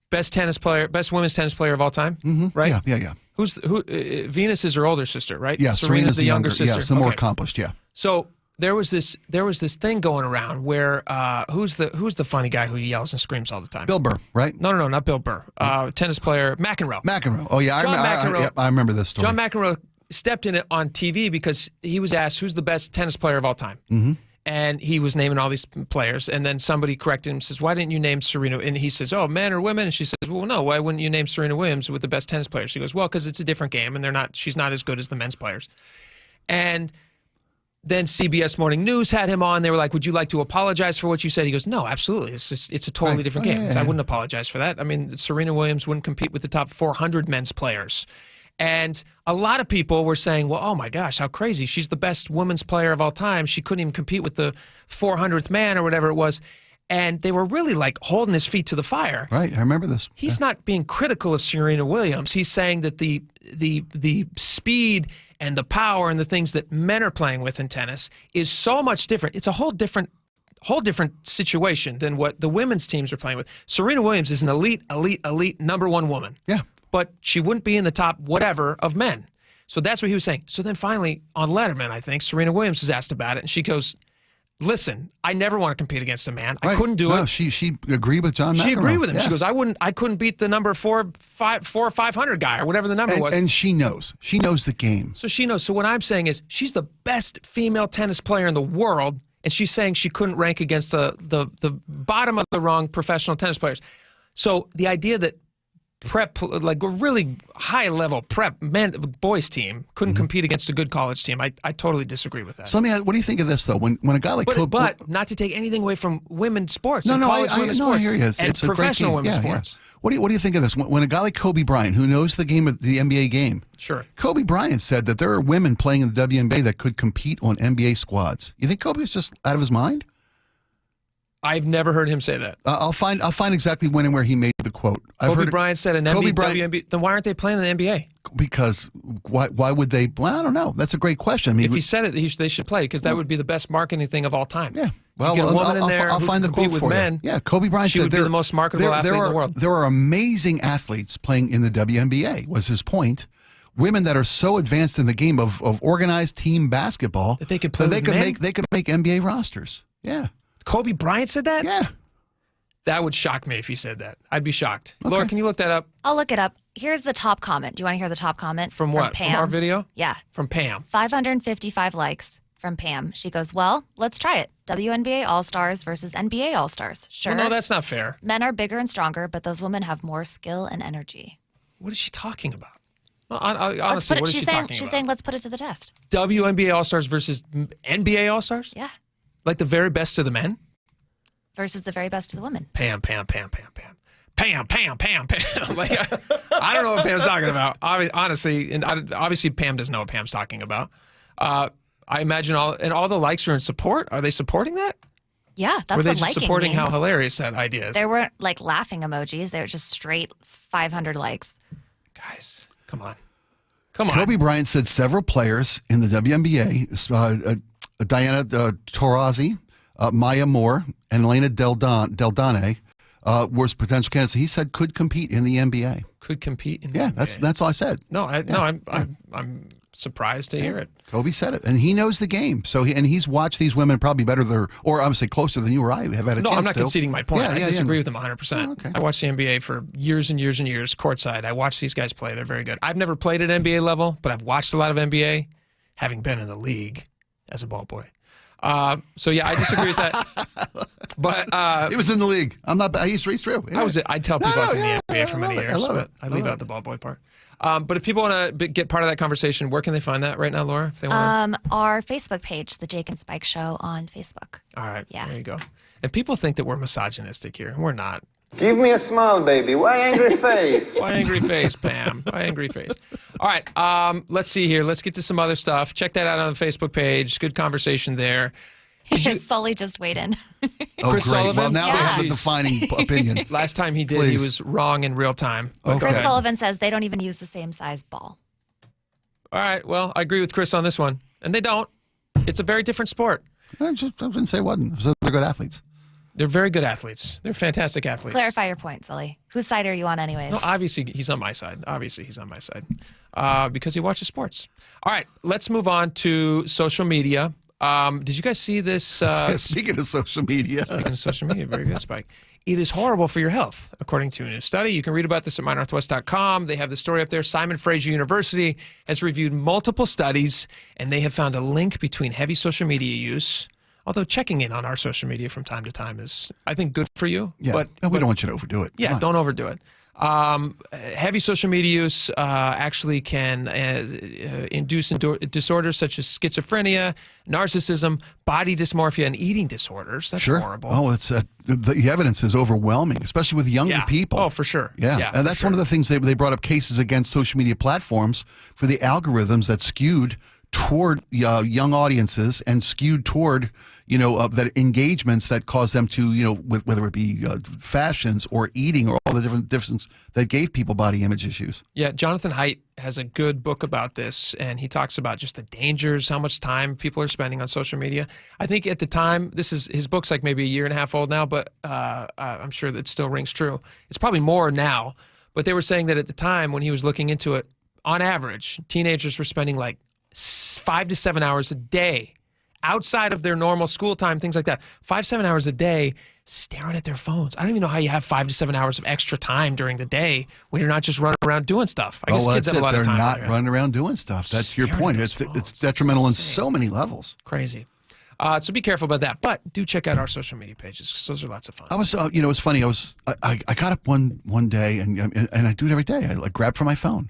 S17: best women's tennis player of all time, right?
S4: Yeah.
S17: Venus is her older sister, right?
S4: Yeah,
S17: Serena's the younger sister.
S4: Yes, the more accomplished, yeah.
S17: So there was this thing going around where who's the funny guy who yells and screams all the time?
S4: Bill Burr, right?
S17: No, not Bill Burr. Tennis player McEnroe.
S4: Oh yeah, I remember this story.
S17: John McEnroe stepped in it on TV because he was asked who's the best tennis player of all time. Mm-hmm. And he was naming all these players, and then somebody corrected him and says, why didn't you name Serena? And he says, oh, men or women? And she says, well, no, why wouldn't you name Serena Williams with the best tennis players? She goes, well, because it's a different game, and she's not as good as the men's players. And then CBS Morning News had him on. They were like, would you like to apologize for what you said? He goes, no, absolutely. It's a totally different game. I wouldn't apologize for that. I mean, Serena Williams wouldn't compete with the top 400 men's players. And a lot of people were saying, well, oh my gosh, how crazy. She's the best women's player of all time. She couldn't even compete with the 400th man or whatever it was. And they were really like holding his feet to the fire.
S4: Right, I remember this.
S17: He's not being critical of Serena Williams. He's saying that the speed and the power and the things that men are playing with in tennis is so much different. It's a whole different situation than what the women's teams are playing with. Serena Williams is an elite number one woman.
S4: Yeah.
S17: But she wouldn't be in the top whatever of men. So that's what he was saying. So then finally on Letterman, I think, Serena Williams was asked about it, and she goes, listen, I never want to compete against a man. I couldn't do it.
S4: She agreed with John McEnroe.
S17: She agreed with him.
S4: Yeah.
S17: She goes, I couldn't beat the number 4 or 500 guy or whatever the number was.
S4: And she knows. She knows the game.
S17: So she knows. So what I'm saying is she's the best female tennis player in the world, and she's saying she couldn't rank against the bottom of the rung professional tennis players. So the idea that prep, like a really high-level prep boys team couldn't compete against a good college team. I totally disagree with that.
S4: So let me ask, what do you think of this, though? When a guy like Kobe...
S17: But not to take anything away from women's sports.
S4: I
S17: sports,
S4: hear you.
S17: It's professional women's sports.
S4: Yeah. What do you think of this? When a guy like Kobe Bryant, who knows the game of the NBA game,
S17: sure.
S4: Kobe Bryant said that there are women playing in the WNBA that could compete on NBA squads. You think Kobe was just out of his mind?
S17: I've never heard him say that.
S4: I'll find exactly when and where he made the quote.
S17: Kobe Bryant said an WNBA. Then why aren't they playing in the NBA?
S4: Because why would they? Well, I don't know. That's a great question. I mean,
S17: if he said it, they should play because that would be the best marketing thing of all time.
S4: Yeah.
S17: Well, get a woman in there
S4: I'll find the quote
S17: with
S4: for
S17: men.
S4: You. Yeah, Kobe Bryant
S17: she
S4: said
S17: would be the most marketable athlete in the world.
S4: There are amazing athletes playing in the WNBA. Was his point? Women that are so advanced in the game of organized team basketball
S17: that they could play with men?
S4: They could make NBA rosters. Yeah.
S17: Kobe Bryant said that?
S4: Yeah.
S17: That would shock me if he said that. I'd be shocked.
S4: Okay.
S17: Laura, can you look that up?
S7: I'll look it up. Here's the top comment. Do you want to hear the top comment?
S17: From what?
S7: Pam?
S17: From our video?
S7: Yeah.
S17: From Pam.
S7: 555 likes from Pam. She goes, well, let's try it. WNBA All-Stars versus NBA All-Stars. Sure.
S17: Well, no, that's not fair.
S7: Men are bigger and stronger, but those women have more skill and energy.
S17: What is she talking about? Honestly, what is she talking about?
S7: She's saying, let's put it to the test.
S17: WNBA All-Stars versus NBA All-Stars?
S7: Yeah.
S17: Like the very best of the men?
S7: Versus the very best of the women.
S17: Pam. Like, I don't know what Pam's talking about. Honestly, and obviously Pam doesn't know what Pam's talking about. I imagine all the likes are in support. Are they supporting that?
S7: Yeah, that's what liking
S17: means. Were they just supporting
S7: means.
S17: how hilarious that idea is?
S7: There weren't like laughing emojis. They were just straight 500 likes.
S17: Guys, come on.
S4: Kobe Bryant said several players in the WNBA, Diana Taurasi, Maya Moore, and Elena Deldane was potential candidates. He said could compete in the NBA.
S17: Could compete in the NBA.
S4: Yeah, that's all I said.
S17: No, I'm surprised to hear it.
S4: Kobe said it, and he knows the game. So he's watched these women probably better than, or obviously closer than you or I have had a chance to.
S17: No, I'm not conceding my point. I disagree with him 100%.
S4: Oh, okay.
S17: I watched the NBA for years and years and years, courtside. I watched these guys play. They're very good. I've never played at NBA level, but I've watched a lot of NBA, having been in the league as a ball boy. So yeah, I disagree with that. But
S4: he was in the league. I'm not. He's true. Yeah.
S17: I tell people I was in the NBA for many years, but I leave out the ball boy part. But if people want to get part of that conversation, where can they find that right now, Laura? If they want
S7: our Facebook page, The Jake and Spike Show on Facebook.
S17: All right.
S7: Yeah.
S17: There you go. And people think that we're misogynistic here, and we're not.
S8: Give me a smile, baby. Why angry face?
S17: Why angry face, Pam? Why angry face? All right. Let's see here. Let's get to some other stuff. Check that out on the Facebook page. Good conversation there.
S7: Sully just weighed in.
S4: Oh,
S17: Chris
S4: great.
S17: Sullivan?
S4: Well, now we have a defining opinion.
S17: Last time he did, he was wrong in real time.
S4: Okay.
S7: Chris Sullivan says they don't even use the same size ball.
S17: All right. Well, I agree with Chris on this one. And they don't. It's a very different sport.
S4: I didn't say it wasn't. They're good athletes.
S17: They're very good athletes. They're fantastic athletes.
S7: Clarify your point, Sully. Whose side are you on anyways?
S17: No, obviously he's on my side. Because he watches sports. All right. Let's move on to social media. Did you guys see this?
S4: Speaking of social media.
S17: Very good, Spike. It is horrible for your health, according to a new study. You can read about this at mynorthwest.com. They have the story up there. Simon Fraser University has reviewed multiple studies, and they have found a link between heavy social media use, although checking in on our social media from time to time is, I think, good for you.
S4: Yeah,
S17: but
S4: we don't want you to overdo it.
S17: Yeah, don't overdo it. Heavy social media use actually can induce disorders such as schizophrenia, narcissism, body dysmorphia, and eating disorders. That's horrible.
S4: Oh, it's the evidence is overwhelming, especially with younger people.
S17: Oh, for sure.
S4: Yeah, and that's one of the things they brought up cases against social media platforms for the algorithms that skewed toward young audiences and skewed toward that engagements that cause them to whether it be fashions or eating or all the difference that gave people body image issues.
S17: Yeah, Jonathan Haidt has a good book about this, and he talks about just the dangers, how much time people are spending on social media. I think at the time, his book's like maybe a year and a half old now, but I'm sure that still rings true. It's probably more now, but they were saying that at the time when he was looking into it, on average, teenagers were spending like 5 to 7 hours a day outside of their normal school time, things like that. 5-7 hours a day staring at their phones. I don't even know how you have 5 to 7 hours of extra time during the day when you're not just running around doing stuff. I guess kids have a lot of time.
S4: They're not running around doing stuff. That's your point. It's detrimental in so many levels.
S17: Crazy. So be careful about that. But do check out our social media pages because those are lots of fun.
S4: I was, it's funny. I got up one day and I do it every day. I grab for my phone.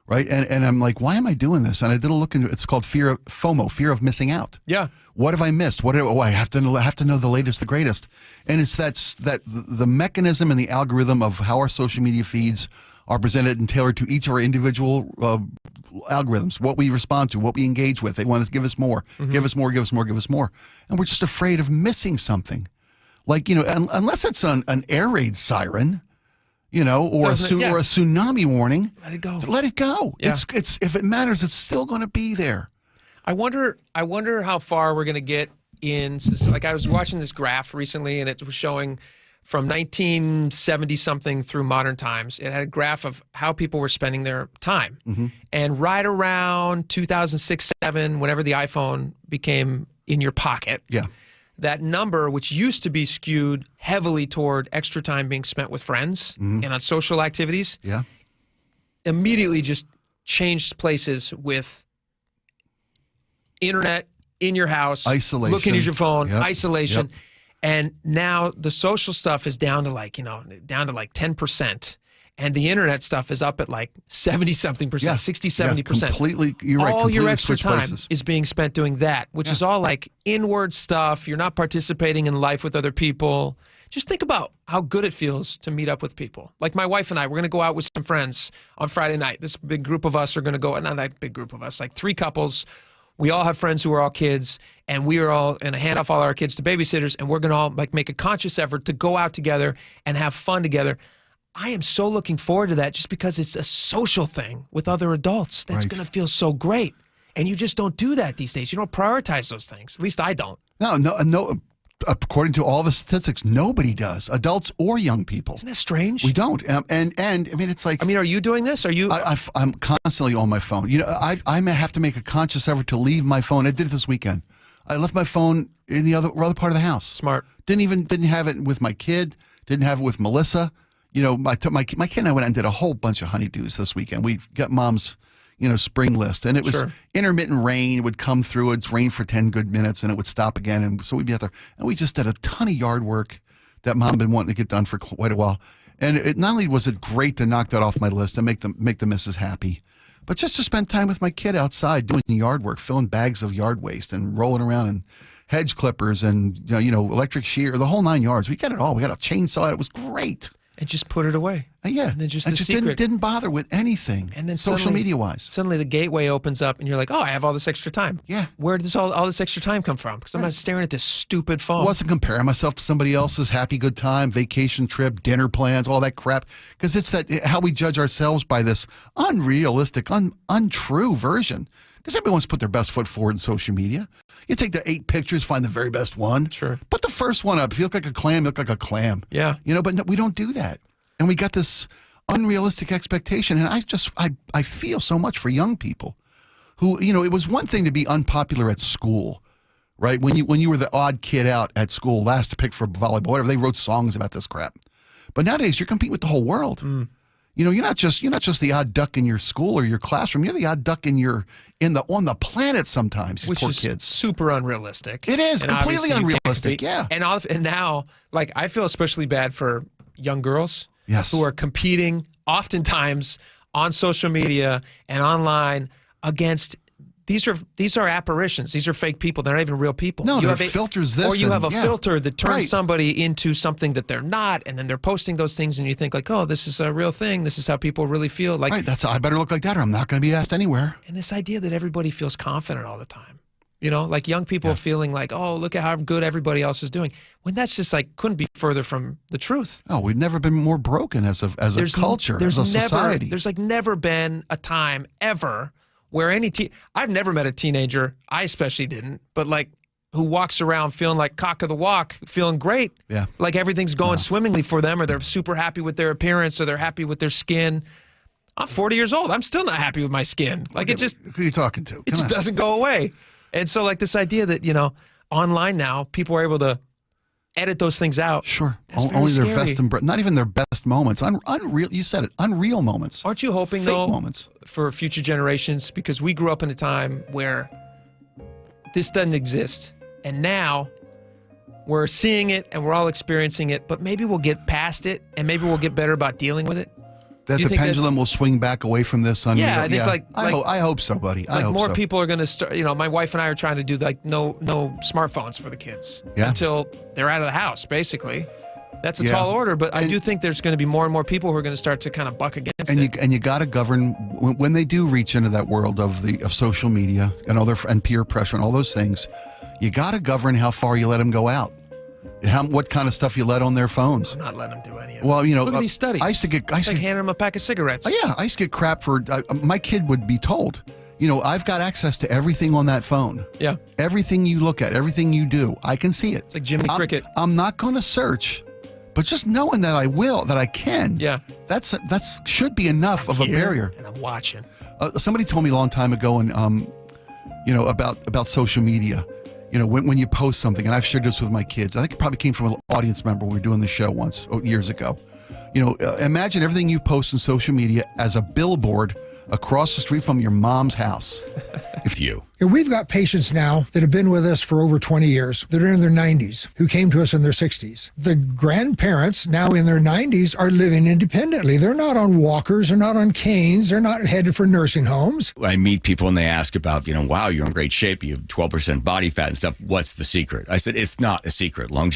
S4: Right. And I'm like, why am I doing this? And I did a look into it. It's called FOMO, fear of missing out.
S17: Yeah.
S4: What have I missed? I have to know the latest, the greatest. And it's that the mechanism and the algorithm of how our social media feeds are presented and tailored to each of our individual algorithms, what we respond to, what we engage with. They want to give us more, give us more, give us more, give us more. And we're just afraid of missing something. Like, unless it's an air raid siren, or a tsunami warning.
S17: Let it go.
S4: Let it go.
S17: Yeah.
S4: It's if it matters, it's still going to be there.
S17: I wonder how far we're going to get in. Like I was watching this graph recently, and it was showing from 1970 something through modern times. It had a graph of how people were spending their time, and right around 2006-07, whenever the iPhone became in your pocket.
S4: Yeah.
S17: That number, which used to be skewed heavily toward extra time being spent with friends and on social activities, immediately just changed places with internet in your house,
S4: isolation,
S17: looking at your phone, isolation, and now the social stuff is down to like 10%. And the internet stuff is up at like 70-something percent, 60-70%.
S4: Completely, you're right.
S17: All your extra time
S4: places
S17: is being spent doing that, which is all like inward stuff. You're not participating in life with other people. Just think about how good it feels to meet up with people. Like my wife and I, we're going to go out with some friends on Friday night. This big group of us are going to go, not that big group of us, like 3 couples. We all have friends who are all kids, and we are all going to hand off all our kids to babysitters, and we're going to all like make a conscious effort to go out together and have fun together. I am so looking forward to that just because it's a social thing with other adults. That's going to feel so great. And you just don't do that these days. You don't prioritize those things. At least I don't.
S4: No. according to all the statistics, nobody does, adults or young people.
S17: Isn't that strange?
S4: We don't. And I mean, it's like.
S17: I mean, are you doing this? Are you?
S4: I'm constantly on my phone. You know, I may have to make a conscious effort to leave my phone. I did it this weekend. I left my phone in the other part of the house.
S17: Smart.
S4: Didn't have it with my kid. Didn't have it with Melissa. You know, my kid and I went out and did a whole bunch of honeydews this weekend. We got Mom's, spring list, and it was intermittent rain. It would come through. It's rain for 10 good minutes, and it would stop again. And so we'd be out there, and we just did a ton of yard work that Mom had been wanting to get done for quite a while. And it not only was it great to knock that off my list and make the missus happy, but just to spend time with my kid outside doing the yard work, filling bags of yard waste and rolling around and hedge clippers and electric shear, the whole 9 yards. We got it all. We got a chainsaw. It was great.
S17: And just put it away.
S4: Yeah.
S17: And then just the secret.
S4: Didn't bother with anything.
S17: And then
S4: social media wise.
S17: Suddenly the gateway opens up and you're like, oh, I have all this extra time.
S4: Yeah.
S17: Where does all this extra time come from? Because I'm not staring at this stupid phone.
S4: I wasn't comparing myself to somebody else's happy good time, vacation trip, dinner plans, all that crap. Because it's how we judge ourselves by this unrealistic, untrue version. Because everyone's put their best foot forward in social media. You take the 8 pictures, find the very best one.
S17: Sure.
S4: Put the first one up. If you look like a clam, you look like a clam.
S17: Yeah.
S4: But no, we don't do that. And we got this unrealistic expectation. And I feel so much for young people who, it was one thing to be unpopular at school, right? When you were the odd kid out at school, last pick for volleyball, whatever, they wrote songs about this crap. But nowadays, you're competing with the whole world. You're not just the odd duck in your school or your classroom. You're the odd duck on the planet sometimes.
S17: Which
S4: poor
S17: is
S4: kids.
S17: super unrealistic.
S4: It is
S17: and
S4: completely unrealistic. Yeah.
S17: And now, like, I feel especially bad for young girls who are competing oftentimes on social media and online against. These are apparitions. These are fake people. They're not even real people.
S4: No, they're filters.
S17: Or you have a filter that turns somebody into something that they're not, and then they're posting those things, and you think like, oh, this is a real thing. This is how people really feel. Like,
S4: right. I better look like that, or I'm not going to be asked anywhere.
S17: And this idea that everybody feels confident all the time. Like young people feeling like, oh, look at how good everybody else is doing. When that's just like couldn't be further from the truth.
S4: Oh, we've never been more broken as a culture, as a society.
S17: There's like never been a time ever where I've never met a teenager, I especially didn't, but like who walks around feeling like cock of the walk, feeling great.
S4: Yeah.
S17: Like everything's going swimmingly for them, or they're super happy with their appearance, or they're happy with their skin. I'm 40 years old. I'm still not happy with my skin. Like it just.
S4: Who are you talking to?
S17: It just doesn't go away. And so like this idea that, online now, people are able to edit those things out.
S4: Sure.
S17: Only
S4: their best not even their best moments. Unreal. You said it. Unreal moments.
S17: Aren't you hoping
S4: fake
S17: though
S4: moments
S17: for future generations? Because we grew up in a time where this doesn't exist, and now we're seeing it and we're all experiencing it. But maybe we'll get past it, and maybe we'll get better about dealing with it.
S4: That the pendulum will swing back away from this.
S17: Yeah, I think
S4: I hope so, buddy. I hope
S17: more
S4: so.
S17: people are going to start. My wife and I are trying to do like no smartphones for the kids until they're out of the house. Basically, that's a tall order. But I do think there's going to be more and more people who are going to start to kind of buck against it.
S4: And you got to govern when they do reach into that world of social media and peer pressure and all those things. You got to govern how far you let them go out. What kind of stuff you let on their phones?
S17: I'm not letting them do any of it.
S4: Well,
S17: look at these studies.
S4: I used to get
S17: handing them a pack of cigarettes.
S4: Oh, yeah, I used to get crap for. My kid would be told, I've got access to everything on that phone.
S17: Yeah,
S4: everything you look at, everything you do, I can see it.
S17: It's like Jiminy Cricket.
S4: I'm not going to search, but just knowing that I can.
S17: Yeah,
S4: that's should be enough of a barrier.
S17: And I'm watching.
S4: Somebody told me a long time ago, and about social media. When you post something, and I've shared this with my kids, I think it probably came from an audience member when we were doing the show once, years ago. Imagine everything you post on social media as a billboard across the street from your mom's house.
S9: We've got patients now that have been with us for over 20 years that are in their 90s who came to us in their 60s. The grandparents now in their 90s are living independently. They're not on walkers. They're not on canes. They're not headed for nursing homes.
S11: I meet people and they ask about, wow, you're in great shape. You have 12% body fat and stuff. What's the secret? I said, it's not a secret.